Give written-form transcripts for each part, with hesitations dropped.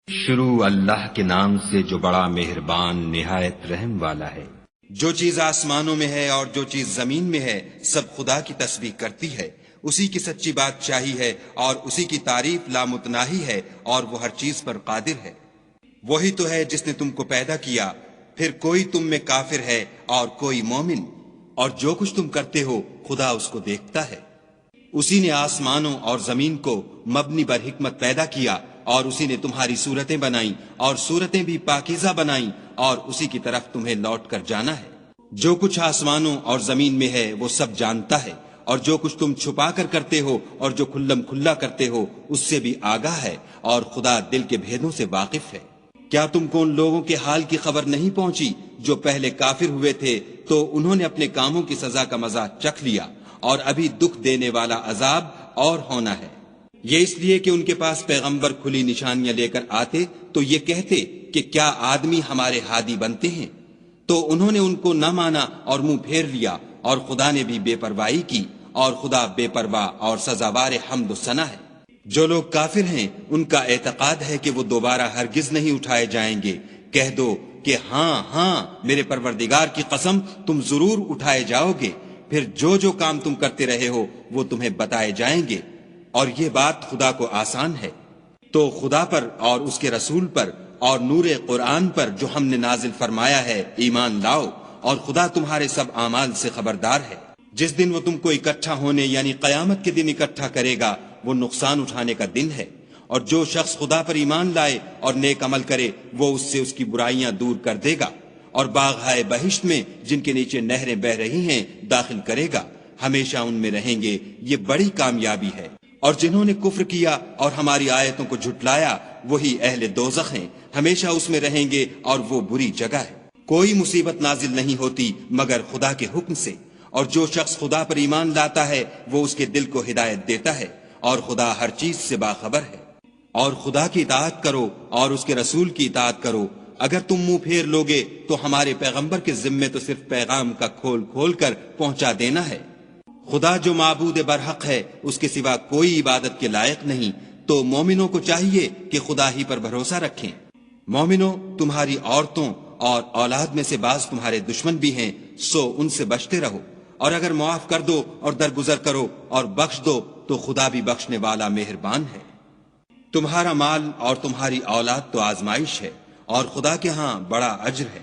شروع اللہ کے نام سے جو بڑا مہربان نہایت رحم والا ہے۔ جو چیز آسمانوں میں ہے اور جو چیز زمین میں ہے سب خدا کی تسبیح کرتی ہے، اسی کی سچی بادشاہی ہے اور اسی کی تعریف لامتناہی ہے اور وہ ہر چیز پر قادر ہے۔ وہی تو ہے جس نے تم کو پیدا کیا، پھر کوئی تم میں کافر ہے اور کوئی مومن، اور جو کچھ تم کرتے ہو خدا اس کو دیکھتا ہے۔ اسی نے آسمانوں اور زمین کو مبنی بر حکمت پیدا کیا، اور اسی نے تمہاری صورتیں بنائیں اور صورتیں بھی پاکیزہ بنائیں، اور اسی کی طرف تمہیں لوٹ کر جانا ہے۔ جو کچھ آسمانوں اور زمین میں ہے وہ سب جانتا ہے، اور جو کچھ تم چھپا کر کرتے ہو اور جو کھلم کھلا کرتے ہو اس سے بھی آگاہ ہے، اور خدا دل کے بھیدوں سے واقف ہے۔ کیا تم کو ان لوگوں کے حال کی خبر نہیں پہنچی جو پہلے کافر ہوئے تھے تو انہوں نے اپنے کاموں کی سزا کا مزہ چکھ لیا، اور ابھی دکھ دینے والا عذاب اور ہونا ہے۔ یہ اس لیے کہ ان کے پاس پیغمبر کھلی نشانیاں لے کر آتے تو یہ کہتے کہ کیا آدمی ہمارے ہادی بنتے ہیں، تو انہوں نے ان کو نہ مانا اور منہ پھیر لیا، اور خدا نے بھی بے پرواہی کی، اور خدا بے پرواہ اور سزاوار حمد و ثنا ہے۔ جو لوگ کافر ہیں ان کا اعتقاد ہے کہ وہ دوبارہ ہرگز نہیں اٹھائے جائیں گے۔ کہہ دو کہ ہاں ہاں میرے پروردگار کی قسم تم ضرور اٹھائے جاؤ گے، پھر جو جو کام تم کرتے رہے ہو وہ تمہیں بتائے جائیں گے، اور یہ بات خدا کو آسان ہے۔ تو خدا پر اور اس کے رسول پر اور نور قرآن پر جو ہم نے نازل فرمایا ہے ایمان لاؤ، اور خدا تمہارے سب اعمال سے خبردار ہے۔ جس دن وہ تم کو اکٹھا ہونے یعنی قیامت کے دن اکٹھا کرے گا وہ نقصان اٹھانے کا دن ہے، اور جو شخص خدا پر ایمان لائے اور نیک عمل کرے وہ اس سے اس کی برائیاں دور کر دے گا، اور باغہائے بہشت میں جن کے نیچے نہریں بہ رہی ہیں داخل کرے گا، ہمیشہ ان میں رہیں گے، یہ بڑی کامیابی ہے۔ اور جنہوں نے کفر کیا اور ہماری آیتوں کو جھٹلایا وہی اہل دوزخ ہیں، ہمیشہ اس میں رہیں گے اور وہ بری جگہ ہے۔ کوئی مصیبت نازل نہیں ہوتی مگر خدا کے حکم سے، اور جو شخص خدا پر ایمان لاتا ہے وہ اس کے دل کو ہدایت دیتا ہے، اور خدا ہر چیز سے باخبر ہے۔ اور خدا کی اطاعت کرو اور اس کے رسول کی اطاعت کرو۔ اگر تم منہ پھیر لوگے تو ہمارے پیغمبر کے ذمے تو صرف پیغام کا کھول کھول کر پہنچا دینا ہے۔ خدا جو معبود برحق ہے اس کے سوا کوئی عبادت کے لائق نہیں، تو مومنوں کو چاہیے کہ خدا ہی پر بھروسہ رکھیں۔ مومنوں، تمہاری عورتوں اور اولاد میں سے بعض تمہارے دشمن بھی ہیں، سو ان سے بچتے رہو، اور اگر معاف کر دو اور درگزر کرو اور بخش دو تو خدا بھی بخشنے والا مہربان ہے۔ تمہارا مال اور تمہاری اولاد تو آزمائش ہے، اور خدا کے ہاں بڑا اجر ہے۔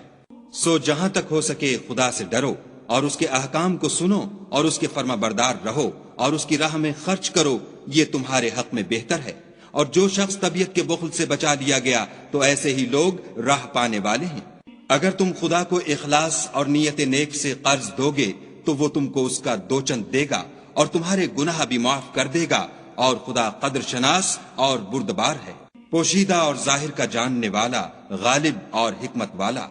سو جہاں تک ہو سکے خدا سے ڈرو، اور اس کے احکام کو سنو اور اس کے فرما بردار رہو، اور اس کی راہ میں خرچ کرو، یہ تمہارے حق میں بہتر ہے۔ اور جو شخص طبیعت کے بخل سے بچا دیا گیا تو ایسے ہی لوگ راہ پانے والے ہیں۔ اگر تم خدا کو اخلاص اور نیت نیک سے قرض دو گے تو وہ تم کو اس کا دو چند دے گا، اور تمہارے گناہ بھی معاف کر دے گا، اور خدا قدر شناس اور بردبار ہے، پوشیدہ اور ظاہر کا جاننے والا، غالب اور حکمت والا۔